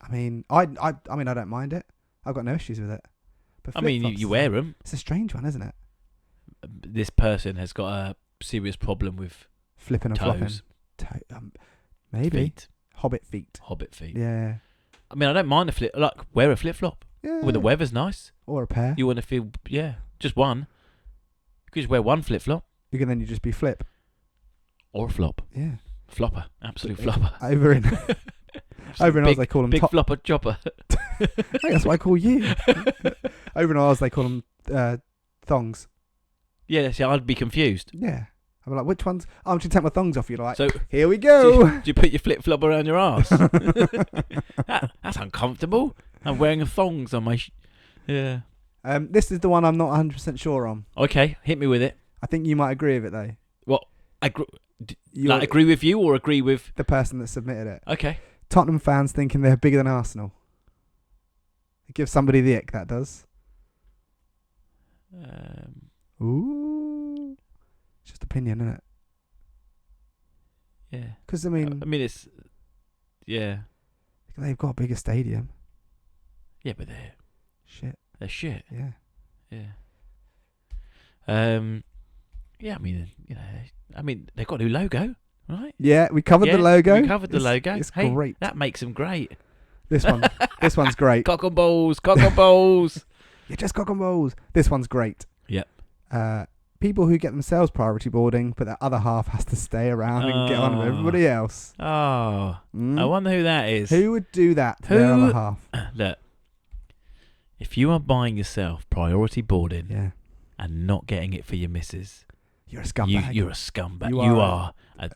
I mean, I don't mind it. I've got no issues with it. But I mean, flip-flops you wear them. It's a strange one, isn't it? This person has got a serious problem with Flipping and toes. flopping. Maybe. Feet. Hobbit feet. Hobbit feet. Yeah. I mean, I don't mind a flip. Like, wear a flip flop Yeah. when the weather's nice. Or a pair. You want to feel, just one. You could just wear one flip flop You can then you just be flip. or a flop. Yeah. Flopper. Absolute flopper. Over in Oz they call them Big flopper chopper. Hey, that's what I call you. Over in Oz they call them thongs. Yeah, see, I'd be confused. Yeah. I'm like, which ones? I'm just take my thongs off. You're like, So, here we go. do you put your flip flop around your ass? That's uncomfortable. I'm wearing a thongs on my. Yeah. This is the one I'm not 100% sure on. Okay, hit me with it. I think you might agree with it though. What? Agree You're agree with you or agree with? the person that submitted it. Okay. Tottenham fans thinking they're bigger than Arsenal. It gives somebody the ick. That does. Ooh. It's just opinion, isn't it? Yeah. Because I mean, it's. Yeah. they've got a bigger stadium. Yeah, but they're Shit. shit. Yeah. Yeah. Yeah, I mean, they've got a new logo, right? Yeah, we covered the logo. We covered the logo. It's Hey, great. That makes them great. This one's great. Cock and balls, cock and balls. You're just cock and balls. This one's great. Yep. People who get themselves priority boarding, but the other half has to stay around and get on with everybody else. Oh, Mm? I wonder who that is. Who would do that to their Who- other half? Look, if you are buying yourself priority boarding Yeah. and not getting it for your missus, You're a scumbag. You're a scumbag. You You are. are a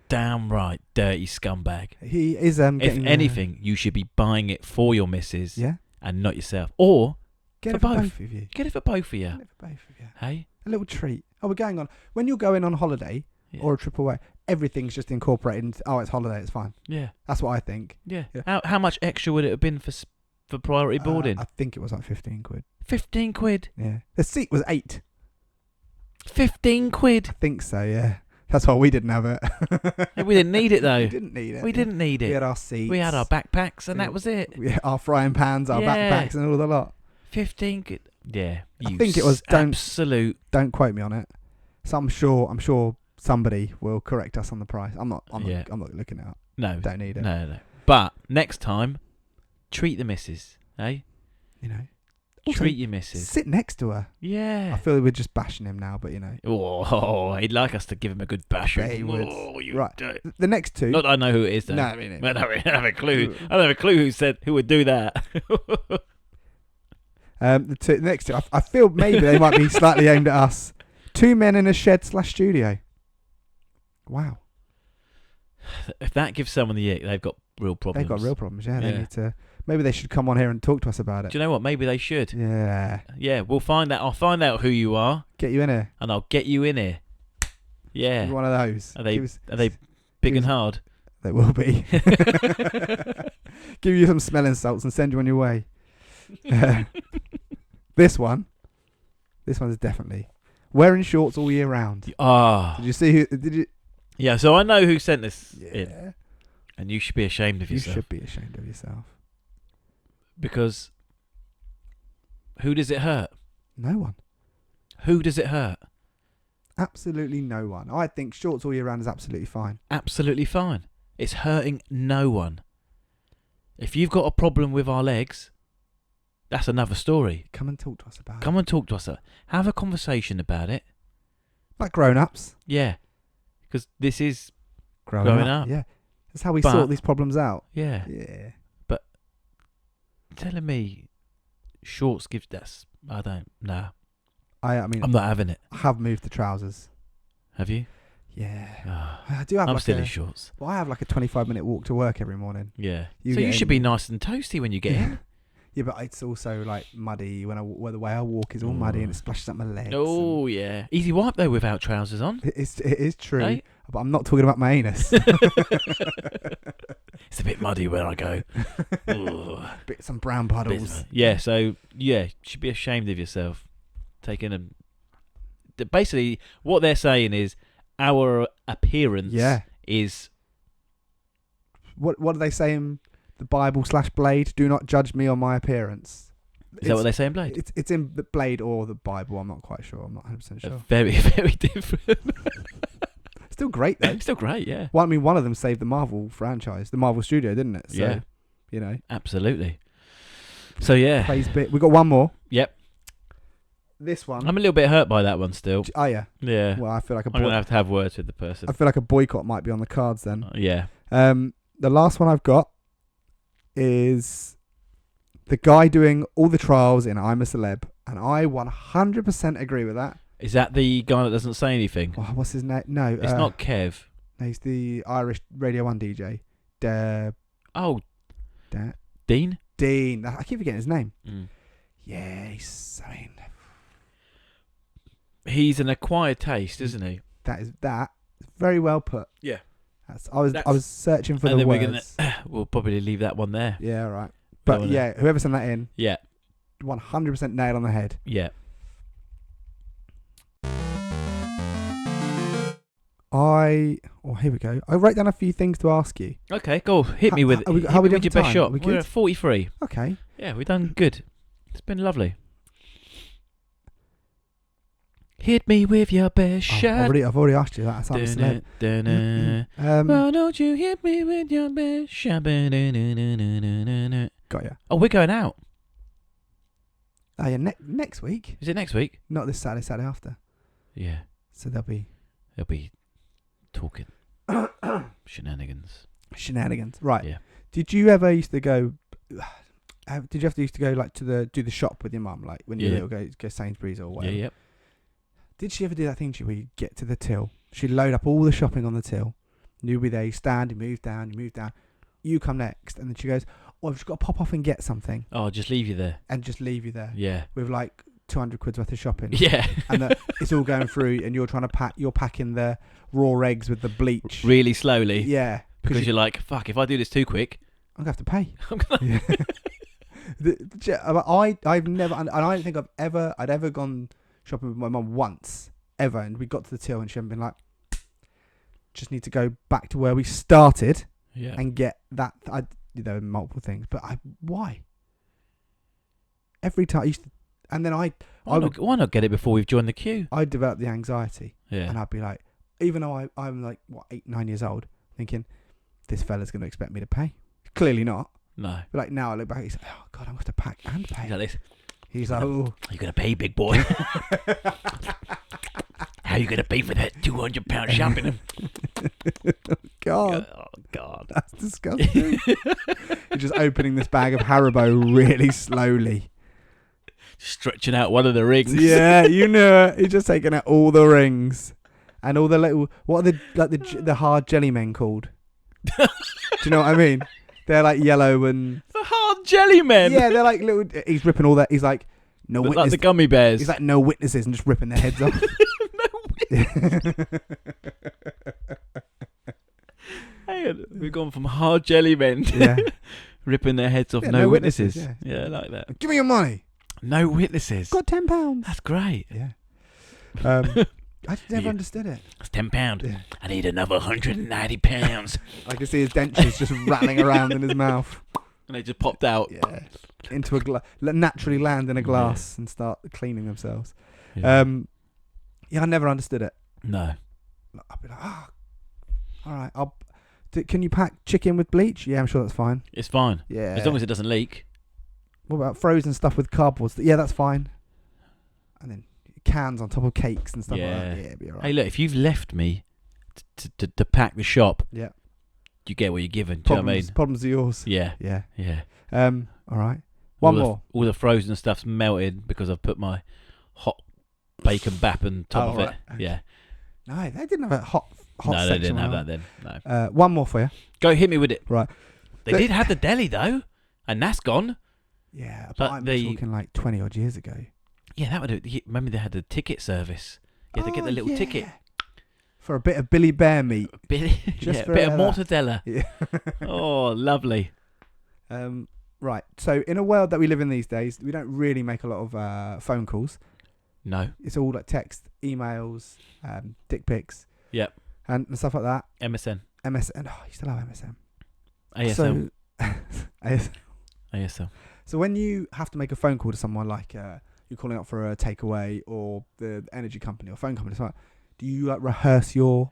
downright dirty scumbag. He is If getting anything, you should be buying it for your missus yeah. and not yourself. Or Get for it for both. both of you. Get it for both of you. Get it for both of you. Hey? A little treat. Oh, we're going on. When you're going on holiday Yeah. or a trip away, everything's just incorporated into, oh, it's holiday, it's fine. Yeah. That's what I think. Yeah. Yeah. How much extra would it have been for priority boarding? I think it was like 15 quid. 15 quid. Yeah. The seat was 8. 15 quid. I think so, yeah. That's why we didn't have it. Yeah, we didn't need it though. We didn't need it. We didn't need We it. had our seats. We had our backpacks and We- that was it. We had our frying pans, our Yeah. backpacks, and all the lot. 15 quid. Yeah. I you think it was don't- absolute. Don't quote me on it. So I'm sure somebody will correct us on the price. I'm not Yeah. looking it up. No. Don't need it. No. But next time, treat the missus. Eh? You know. Also, Treat your missus. sit next to her. I Yeah. feel we're just bashing him now, but you know. Oh, he'd like us to give him a good bash. bet he would. Oh, you Right. do- The next two. Not that I know who it is though. No, I mean, I don't have a clue. I don't have a clue who would do that. the next two. I feel maybe they might be slightly aimed at us. 2 men in a shed/studio. Wow. If that gives someone the ick, they've got real problems. They've got real problems. Yeah, they Yeah. need to. Maybe they should come on here and talk to us about it. Do you know what? Maybe they should. Yeah. Yeah, we'll find out. I'll find out who you are, Get you in here. and I'll get you in here. Yeah. One of those. Are they Give us- are they big give and us- hard? They will be. Give you some smelling salts and send you on your way. This one's definitely wearing shorts all year round. Ah. Did you see who? Did you? Yeah. So I know who sent this in, Yeah. and you should be ashamed of You yourself should be ashamed of yourself. because who does it hurt? No one. Who does it hurt? Absolutely no one. I think shorts all year round is absolutely fine. Absolutely fine. It's hurting no one. If you've got a problem with our legs, that's another story. Come and talk to us about Come and talk to us. Have a conversation about it. it. Like grown-ups. Yeah. Because this is, Growing up. Yeah. That's how we But- sort these problems out. yeah. Yeah. Telling me shorts give that's, I don't, nah. I mean, I'm not having it. I have moved to trousers. Have you? Yeah. Ah, I do have I'm like still a, in shorts. well, I have like a 25-minute walk to work every morning. Yeah. You So you get should in- be nice and toasty when you get in. Yeah, but it's also like muddy where the way I walk is all muddy and it splashes up my legs. Oh, yeah. Easy wipe though without trousers on. It is true, Eh? but I'm not talking about my anus. It's a bit muddy where I go. Ooh. Some brown puddles. Yeah, so, yeah, you should be ashamed of yourself. Taking a... Basically, what they're saying is our appearance Yeah. is... What do they say in the Bible/Blade? Do not judge me on my appearance. Is that what they say in Blade? It's in the Blade or the Bible. I'm not quite sure. I'm not 100% sure. Very, very different. Still great though. Still great, yeah. Well, I mean, one of them saved the Marvel franchise, the Marvel studio, didn't it? So, Yeah. you know, Absolutely. So, yeah. praise bit. We got one more. Yep. This one. I'm a little bit hurt by that one still. Oh yeah. Yeah. Well, I feel like I'm going to have words with the person. I feel like a boycott might be on the cards then. Yeah. The last one I've got is the guy doing all the trials in I'm a Celeb, and I 100% agree with that. Is that the guy that doesn't say anything? Oh, what's his name? No, It's not Kev. No, he's the Irish Radio 1 DJ. Oh, Dean? Dean. I keep forgetting his name. Mm. Yeah, He's an acquired taste, isn't he? that is very well put. Yeah. I was searching for and the then words. we'll probably leave that one there. Yeah, right. Go But on yeah, whoever sent that in, Yeah. 100% nail on the head. Yeah. Here we go. I wrote down a few things to ask you. Okay, go. Hit me with How we hit doing me with for your best time? shot. We We're good? at 43. Okay. Yeah, we've done good. It's been lovely. Hit me with your best shot. I've already asked you that. That's I'm a Celeb. Why don't you hit me with your best shot? Got ya. Oh, we're going out. Oh yeah, next week. Is it next week? Not this Saturday, Saturday after. Yeah. So there'll be They'll be talking shenanigans. shenanigans. Right. Yeah. Did you ever used to go? Did you have to used to go like do the shop with your mum, like when you Yeah. were little, go Sainsbury's or whatever? Yeah, yep. Did she ever do that thing to you where you get to the till? She'd load up all the shopping on the till. You'd be there, you stand, you move down. You come next. And then she goes, oh, I've just got to pop off and get something. Oh, just leave you there. And just leave you there. Yeah. With like 200 quid's worth of shopping. Yeah. And it's all going through and you're trying to pack, you're packing the raw eggs with the bleach. Really slowly. Yeah. Because you're like, fuck, if I do this too quick, I'm going to have to pay. I'm going to... I've never... And I don't think I'd ever gone shopping with my mum once. Ever. And we got to the till and she hadn't been like, just need to go back to where we started and get that. There were multiple things. But why? Every time I used to... And then why not get it before we've joined the queue? I'd develop the anxiety. Yeah. And I'd be like... Even though I'm like, 8, 9 years old, thinking, this fella's going to expect me to pay. Clearly not. No. But like now I look back, he's like, oh God, I'm going to have to pack and pay. He's like this. He's like, oh. You're going to pay, big boy. How are you going to pay for that £200 shopping? God. Oh, God. That's disgusting. You're just opening this bag of Haribo really slowly. Stretching out one of the rings. Yeah, you know it. He's just taking out all the rings. And all the little, what are the hard jelly men called? Do you know what I mean? They're like yellow and... The hard jelly men? Yeah, they're like little... He's ripping all that. He's like, no witnesses. Like the gummy bears. He's like, no witnesses, and just ripping their heads off. Hang on, we've gone from hard jelly men to ripping their heads off. Yeah, no witnesses. Yeah, I like that. Give me your money. No witnesses. Got £10. That's great. Yeah. I just never understood it. It's £10. Yeah. I need another £190. I can see his dentures just rattling around in his mouth. And they just popped out. Yeah. Into a naturally land in a glass and start cleaning themselves. Yeah. I never understood it. No. I'd be like, all right. Can you pack chicken with bleach? Yeah, I'm sure that's fine. It's fine. Yeah. As long as it doesn't leak. What about frozen stuff with cardboard? Yeah, that's fine. And then cans on top of cakes and stuff like that. Yeah, it'd be all right. Hey, look, if you've left me to pack the shop, yeah, you get what you're given. Do you know what I mean? Problems are yours. Yeah. Yeah. Yeah. All right. One more. All the frozen stuff's melted because I've put my hot bacon bap on top of it. Okay. Yeah. No, they didn't have a hot no, section. They didn't have that then. No. One more for you. Go hit me with it. Right. They did have the deli though, and that's gone. Yeah, but I'm talking like 20 odd years ago. Yeah, that would. Remember they had the ticket service. You had to get the little ticket for a bit of Billy Bear meat. a bit of mortadella. Yeah. Oh, lovely. Right. So in a world that we live in these days, we don't really make a lot of phone calls. No. It's all like text, emails, dick pics. Yep. And stuff like that. MSN. Oh, you still have MSN. ASL. So, ASL. So when you have to make a phone call to someone like you're calling up for a takeaway or the energy company or phone company, do you like rehearse your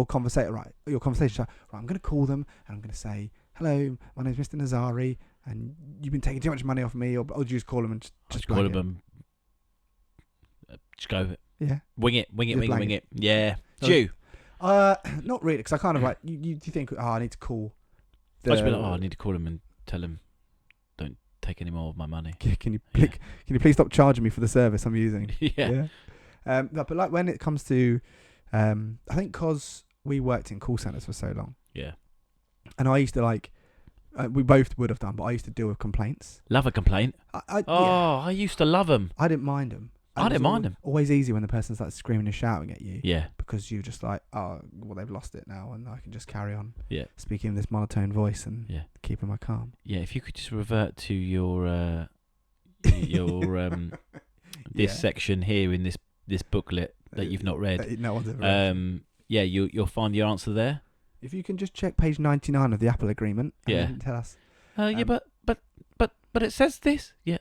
conversation? Right, your conversation. Right, I'm going to call them and I'm going to say, "Hello, my name's Mr. Nazari, and you've been taking too much money off me." Or do you just call them and just call them? Just go. Yeah. Wing it. Yeah. So, Due. Not really, because I kind of like you think, I need to call. I need to call them and tell them, don't take any more of my money. Can you please stop charging me for the service I'm using? Yeah. But like when it comes to, I think because we worked in call centers for so long. Yeah. And I used to we both would have done, but I used to deal with complaints. Love a complaint. I used to love them. I didn't mind them. I didn't mind them. Always easy when the person's like screaming and shouting at you. Yeah. Because you're just like, they've lost it now, and I can just carry on. Yeah. Speaking in this monotone voice and keeping my calm. Yeah. If you could just revert to your this section here in this booklet that you've not read. No one's ever read. You'll find your answer there. If you can just check page 99 of the Apple agreement. And tell us. But it says this. Yeah.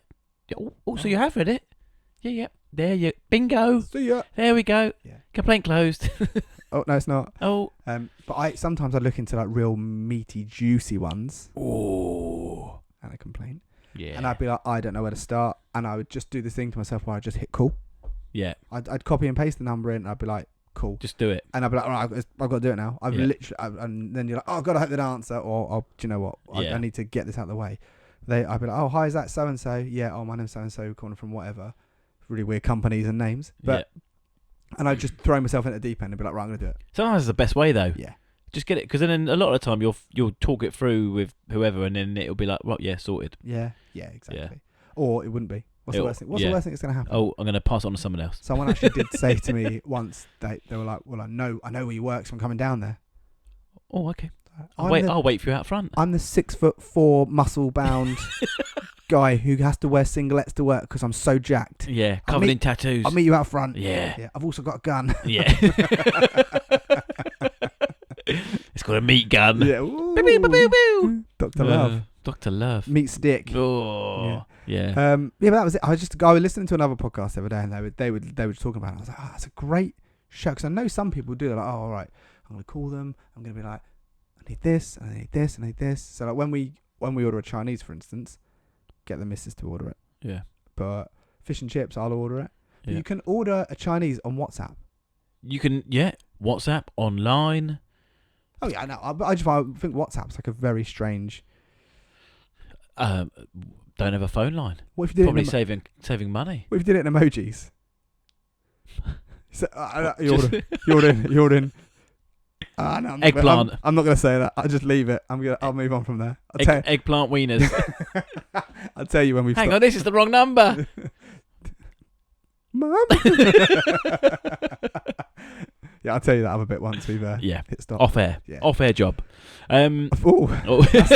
Also, you have read it. Yeah. There you bingo. See ya. There we go. Yeah. Complaint closed. Oh no, it's not. Oh. But I look into like real meaty, juicy ones. Oh. And a complaint. Yeah. And I'd be like, I don't know where to start, and I would just do this thing to myself where I just hit call. Yeah. I'd copy and paste the number in, and I'd be like, cool. Just do it. And I'd be like, all right, I've got to do it now. And then you're like, oh God, I hope they don't answer, or do you know what? I need to get this out of the way. I'd be like, oh hi, is that so and so? Yeah. Oh, my name's so and so, calling from whatever. Really weird companies and names, but And I'd just throw myself into the deep end and be like, right, I'm going to do it. Sometimes it's the best way though. Yeah. Just get it, because then a lot of the time you'll talk it through with whoever, and then it'll be like, well, yeah, sorted. Yeah, exactly. Yeah. Or it wouldn't be. What's the worst thing? What's the worst thing that's going to happen? Oh, I'm going to pass it on to someone else. Someone actually did say to me once, they were like, well, I know where you work, so I'm coming down there. Oh, okay. I'll wait for you out front. I'm the 6'4" muscle bound guy who has to wear singlets to work because I'm so jacked. Yeah, covered in tattoos. I'll meet you out front. Yeah. I've also got a gun. Yeah. It's got a meat gun. Yeah. Dr. Love. Dr. Love. Meat stick. Oh. Yeah. But that was it. I was listening to another podcast the other day, and they were talking about it. I was like, that's a great show, because I know some people do. They're like, oh, all right, I'm gonna call them. I'm gonna be like, I need this, and I need this, and I need this. So like when we order a Chinese, for instance, get the missus to order it. Yeah. But fish and chips, I'll order it. But Yeah. you can order a Chinese on WhatsApp. You can, WhatsApp, online. Oh yeah, I know. I think WhatsApp's like a very strange. Don't have a phone line. What if you did Probably it saving money. What if you did it in emojis? So, you're in. No, Eggplant. I'm not going to say that. I'll just leave it. I'll move on from there. Eggplant wieners. I'll tell you when we've. Hang on, this is the wrong number. Mum. Yeah, I'll tell you that other bit once we've hit stop. Off air. Yeah. Off air job. Oh, that's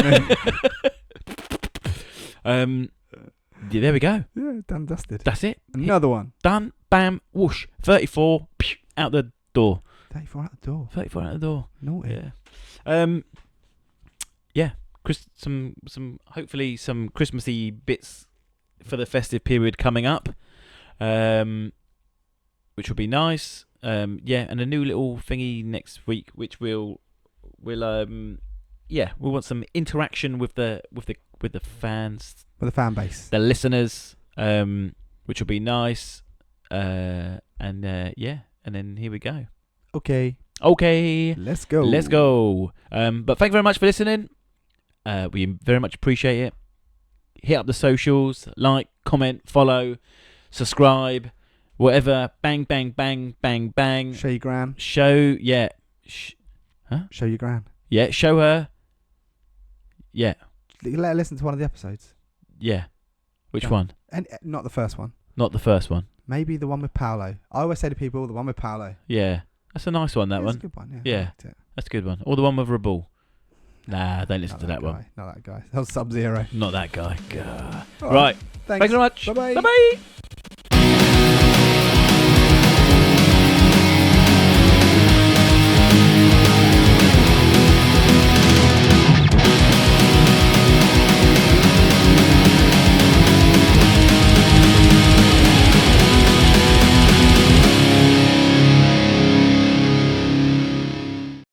yeah, there we go. Yeah, done, dusted. That's it. Another one. Done. Bam. Whoosh. 34. Out the door. 34 out the door. 34 out the door. Naughty. Yeah. Yeah. Some hopefully some Christmassy bits for the festive period coming up, which will be nice. And a new little thingy next week, which we'll want some interaction with the fans, with the fan base, the listeners, which will be nice. And then here we go. Okay. Let's go. But thank you very much for listening. We very much appreciate it. Hit up the socials, like, comment, follow, subscribe, whatever. Bang, bang, bang, bang, bang. Show your gran. Show your gran. Yeah, show her. Yeah. Let her listen to one of the episodes. Yeah. Which one? And not the first one. Not the first one. Maybe the one with Paolo. I always say to people, the one with Paolo. Yeah. That's a nice one, that one. That's a good one, Yeah. That's a good one. Or the one with Rabul. Nah, don't listen to that one. Not that guy. That was Sub-Zero. Not that guy. Right. Thanks Thanks very much. Bye-bye. Bye-bye.